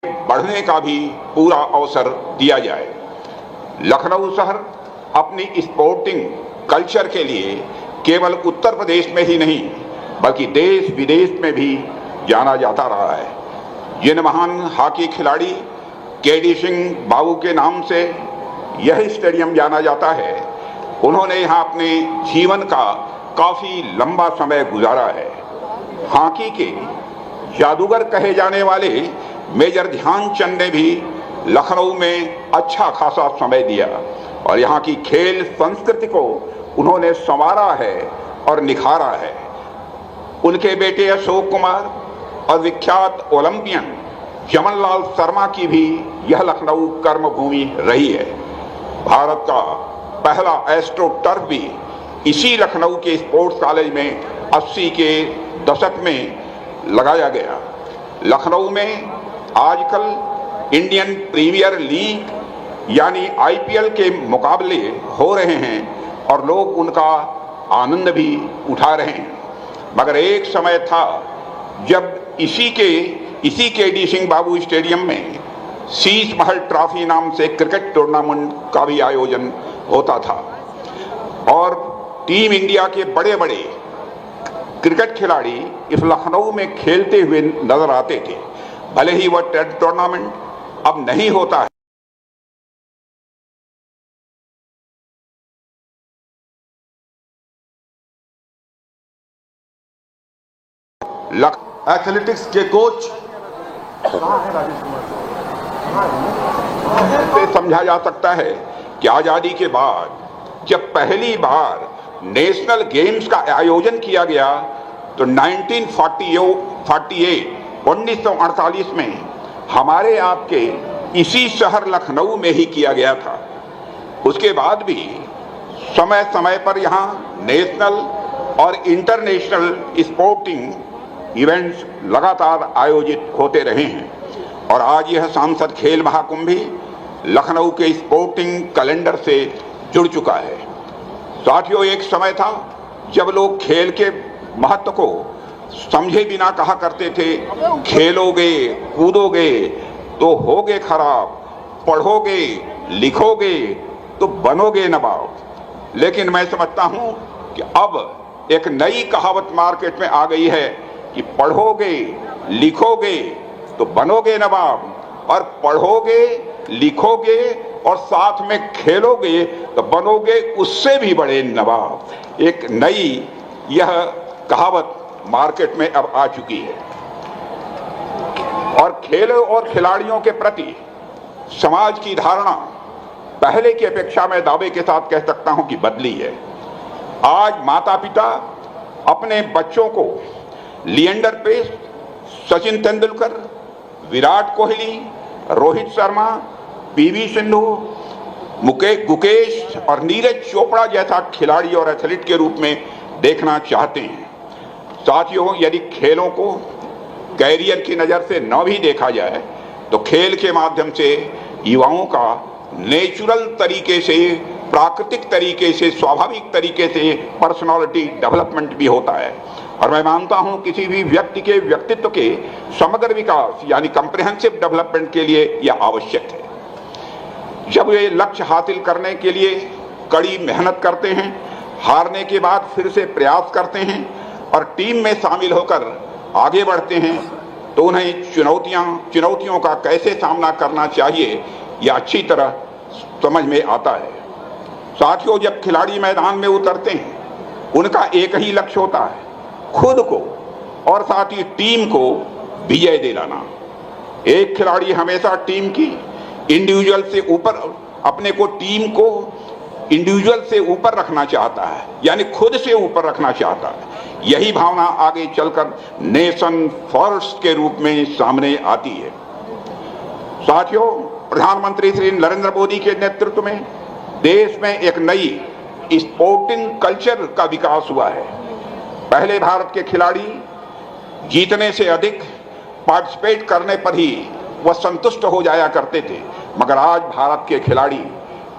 बढ़ने का भी पूरा अवसर दिया जाए। लखनऊ शहर अपनी स्पोर्टिंग कल्चर के लिए केवल उत्तर प्रदेश में ही नहीं बल्कि देश विदेश में भी जाना जाता रहा है। जिन महान हॉकी खिलाड़ी केडी सिंह बाबू के नाम से यह स्टेडियम जाना जाता है, उन्होंने यहाँ अपने जीवन का काफी लंबा समय गुजारा है। हॉकी के जादूगर कहे जाने वाले मेजर ध्यानचंद ने भी लखनऊ में अच्छा खासा समय दिया और यहाँ की खेल संस्कृति को उन्होंने संवारा है और निखारा है। उनके बेटे अशोक कुमार और विख्यात ओलंपियन जमनलाल शर्मा की भी यह लखनऊ कर्मभूमि रही है। भारत का पहला एस्ट्रो टर्फ भी इसी लखनऊ के स्पोर्ट्स कॉलेज में 80 के दशक में लगाया गया। लखनऊ में आजकल इंडियन प्रीमियर लीग यानी आईपीएल के मुकाबले हो रहे हैं और लोग उनका आनंद भी उठा रहे हैं। मगर एक समय था जब इसी केडी सिंह बाबू स्टेडियम में शीश महल ट्रॉफी नाम से क्रिकेट टूर्नामेंट का भी आयोजन होता था और टीम इंडिया के बड़े बड़े क्रिकेट खिलाड़ी इस लखनऊ में खेलते हुए नजर आते थे। भले ही वह टूर्नामेंट अब नहीं होता है। एथलेटिक्स के कोच से समझा जा सकता है कि आजादी के बाद जब पहली बार नेशनल गेम्स का आयोजन किया गया तो 1948 में हमारे आपके इसी शहर लखनऊ में ही किया गया था। उसके बाद भी समय समय पर यहाँ नेशनल और इंटरनेशनल स्पोर्टिंग इवेंट्स लगातार आयोजित होते रहे हैं और आज यह सांसद खेल महाकुंभ भी लखनऊ के स्पोर्टिंग कैलेंडर से जुड़ चुका है। साथियों, एक समय था जब लोग खेल के महत्व को समझे बिना कहा करते थे, खेलोगे कूदोगे तो होगे खराब, पढ़ोगे लिखोगे तो बनोगे नवाब। लेकिन मैं समझता हूं कि अब एक नई कहावत मार्केट में आ गई है कि पढ़ोगे लिखोगे तो बनोगे नवाब और पढ़ोगे लिखोगे और साथ में खेलोगे तो बनोगे उससे भी बड़े नवाब। एक नई यह कहावत मार्केट में अब आ चुकी है और खेल और खिलाड़ियों के प्रति समाज की धारणा पहले की अपेक्षा मैं दावे के साथ कह सकता हूं कि बदली है। आज माता पिता अपने बच्चों को लिएंडर पेस, सचिन तेंदुलकर, विराट कोहली, रोहित शर्मा, पीवी सिंधु, गुकेश और नीरज चोपड़ा जैसा खिलाड़ी और एथलीट के रूप में देखना चाहते हैं। साथियों, यदि खेलों को कैरियर की नज़र से न भी देखा जाए तो खेल के माध्यम से युवाओं का नेचुरल तरीके से, प्राकृतिक तरीके से, स्वाभाविक तरीके से पर्सनालिटी डेवलपमेंट भी होता है और मैं मानता हूं किसी भी व्यक्ति के व्यक्तित्व के समग्र विकास यानी कम्प्रिहेंसिव डेवलपमेंट के लिए यह आवश्यक है। जब वे लक्ष्य हासिल करने के लिए कड़ी मेहनत करते हैं, हारने के बाद फिर से प्रयास करते हैं और टीम में शामिल होकर आगे बढ़ते हैं तो उन्हें चुनौतियों का कैसे सामना करना चाहिए यह अच्छी तरह समझ में आता है। साथियों, जब खिलाड़ी मैदान में उतरते हैं उनका एक ही लक्ष्य होता है, खुद को और साथ ही टीम को विजय दिलाना। एक खिलाड़ी हमेशा टीम की इंडिविजुअल से ऊपर, अपने को टीम को इंडिविजुअल से ऊपर रखना चाहता है यानी खुद से ऊपर रखना चाहता है। यही भावना आगे चलकर नेशन फर्स्ट के रूप में सामने आती है। साथियों, प्रधानमंत्री श्री नरेंद्र मोदी के नेतृत्व में देश में एक नई स्पोर्टिंग कल्चर का विकास हुआ है। पहले भारत के खिलाड़ी जीतने से अधिक पार्टिसिपेट करने पर ही वह संतुष्ट हो जाया करते थे, मगर आज भारत के खिलाड़ी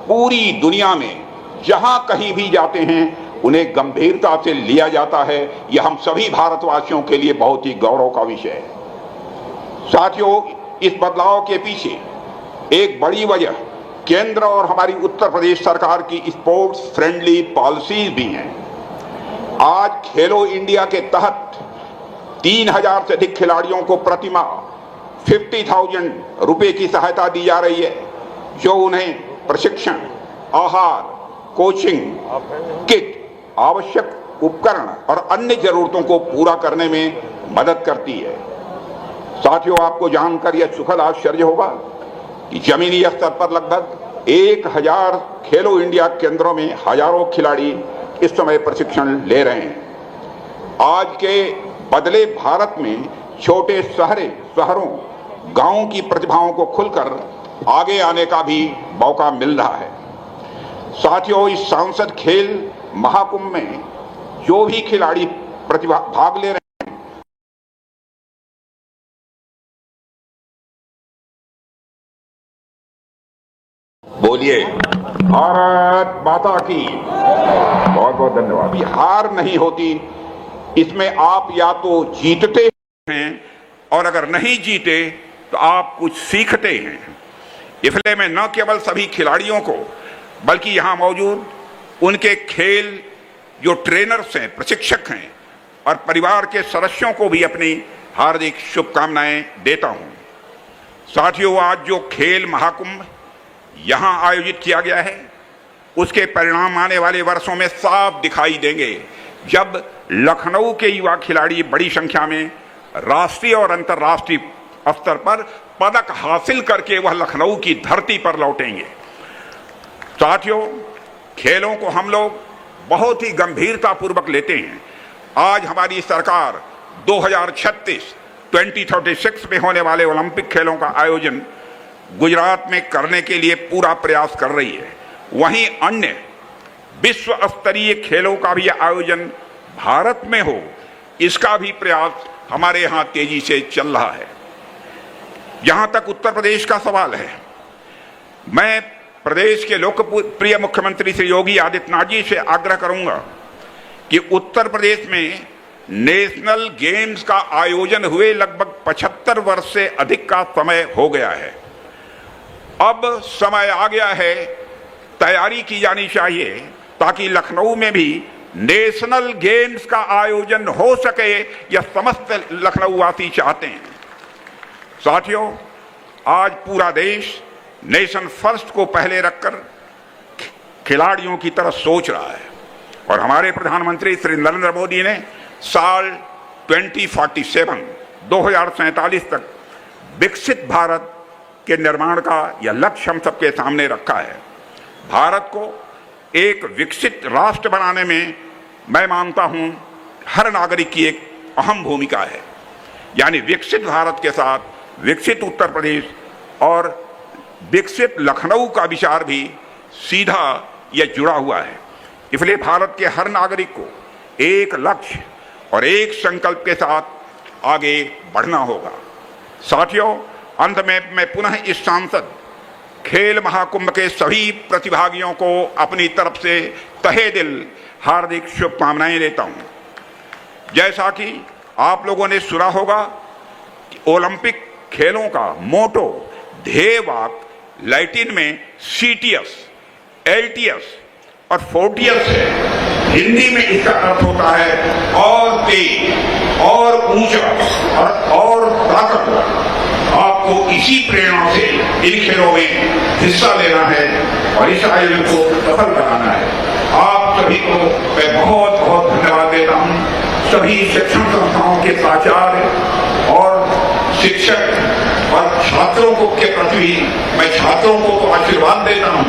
पूरी दुनिया में जहां कहीं भी जाते हैं उन्हें गंभीरता से लिया जाता है। यह हम सभी भारतवासियों के लिए बहुत ही गौरव का विषय है। साथियों, इस बदलाव के पीछे एक बड़ी वजह केंद्र और हमारी उत्तर प्रदेश सरकार की स्पोर्ट्स फ्रेंडली पॉलिसीज भी हैं। आज खेलो इंडिया के तहत 3000 से अधिक खिलाड़ियों को प्रतिमाह 50,000 रुपए की सहायता दी जा रही है, जो उन्हें प्रशिक्षण, आहार, कोचिंग, किट, आवश्यक उपकरण और अन्य जरूरतों को पूरा करने में मदद करती है। साथियों, आपको जानकर यह सुखद आश्चर्य होगा कि जमीनी स्तर पर लगभग 1000 खेलो इंडिया केंद्रों में हजारों खिलाड़ी इस समय प्रशिक्षण ले रहे हैं। आज के बदले भारत में छोटे शहरों, गांवों की प्रतिभाओं को खुलकर आगे आने का भी मौका मिल रहा है। साथियों, इस सांसद खेल महाकुंभ में जो भी खिलाड़ी भाग ले रहे हैं, बोलिए भारत माता की। बहुत बहुत धन्यवाद। हार नहीं होती, इसमें आप या तो जीतते हैं और अगर नहीं जीते तो आप कुछ सीखते हैं। इसलिए मैं न केवल सभी खिलाड़ियों को बल्कि यहां मौजूद उनके खेल जो ट्रेनर्स हैं, प्रशिक्षक हैं और परिवार के सदस्यों को भी अपनी हार्दिक शुभकामनाएं देता हूं। साथियों, आज जो खेल महाकुंभ यहां आयोजित किया गया है, उसके परिणाम आने वाले वर्षों में साफ दिखाई देंगे, जब लखनऊ के युवा खिलाड़ी बड़ी संख्या में राष्ट्रीय और अंतर्राष्ट्रीय स्तर पर पदक हासिल करके वह लखनऊ की धरती पर लौटेंगे। साथियों, खेलों को हम लोग बहुत ही गंभीरता पूर्वक लेते हैं। आज हमारी सरकार 2036 में होने वाले ओलंपिक खेलों का आयोजन गुजरात में करने के लिए पूरा प्रयास कर रही है। वहीं अन्य विश्व स्तरीय खेलों का भी आयोजन भारत में हो, इसका भी प्रयास हमारे यहां तेजी से चल रहा है। जहां तक उत्तर प्रदेश का सवाल है, मैं प्रदेश के लोकप्रिय मुख्यमंत्री श्री योगी आदित्यनाथ जी से आग्रह करूंगा कि उत्तर प्रदेश में नेशनल गेम्स का आयोजन हुए लगभग 75 वर्ष से अधिक का समय हो गया है। अब समय आ गया है, तैयारी की जानी चाहिए ताकि लखनऊ में भी नेशनल गेम्स का आयोजन हो सके, यह समस्त लखनऊ वासी चाहते हैं। साथियों, आज पूरा देश नेशन फर्स्ट को पहले रखकर खिलाड़ियों की तरफ सोच रहा है और हमारे प्रधानमंत्री श्री नरेंद्र मोदी ने साल 2047 तक विकसित भारत के निर्माण का यह लक्ष्य हम सबके सामने रखा है। भारत को एक विकसित राष्ट्र बनाने में मैं मानता हूं हर नागरिक की एक अहम भूमिका है। यानी विकसित भारत के साथ विकसित उत्तर प्रदेश और विकसित लखनऊ का विचार भी सीधा यह जुड़ा हुआ है। इसलिए भारत के हर नागरिक को एक लक्ष्य और एक संकल्प के साथ आगे बढ़ना होगा। साथियों, अंत में मैं पुनः इस सांसद खेल महाकुंभ के सभी प्रतिभागियों को अपनी तरफ से तहे दिल हार्दिक शुभकामनाएं देता हूं। जैसा कि आप लोगों ने सुना होगा कि ओलंपिक खेलों का मोटो, ध्येय वाक्य लैटिन में CTS, LTS और 40S है। हिंदी में इसका अर्थ होता है और तेज, और ऊंचा और ताकतवर। आपको इसी प्रेरणा से इन खेलों में हिस्सा लेना है और इस आयोजन को सफल बनाना है। आप सभी को मैं बहुत बहुत धन्यवाद देता हूं। सभी शिक्षण संस्थाओं के प्राचार्य और शिक्षक और छात्रों को के प्रति मैं छात्रों को तो आशीर्वाद देता हूं,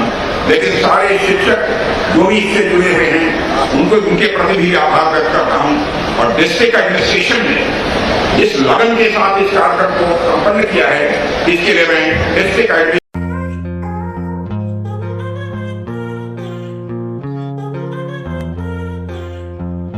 लेकिन सारे शिक्षक जो भी इससे जुड़े हुए हैं उनको उनके प्रति भी आभार व्यक्त करता हूं। और डिस्ट्रिक्ट एडमिनिस्ट्रेशन ने जिस लगन के साथ इस कार्यक्रम को संपन्न किया है, इसके लिए मैं डिस्ट्रिक्ट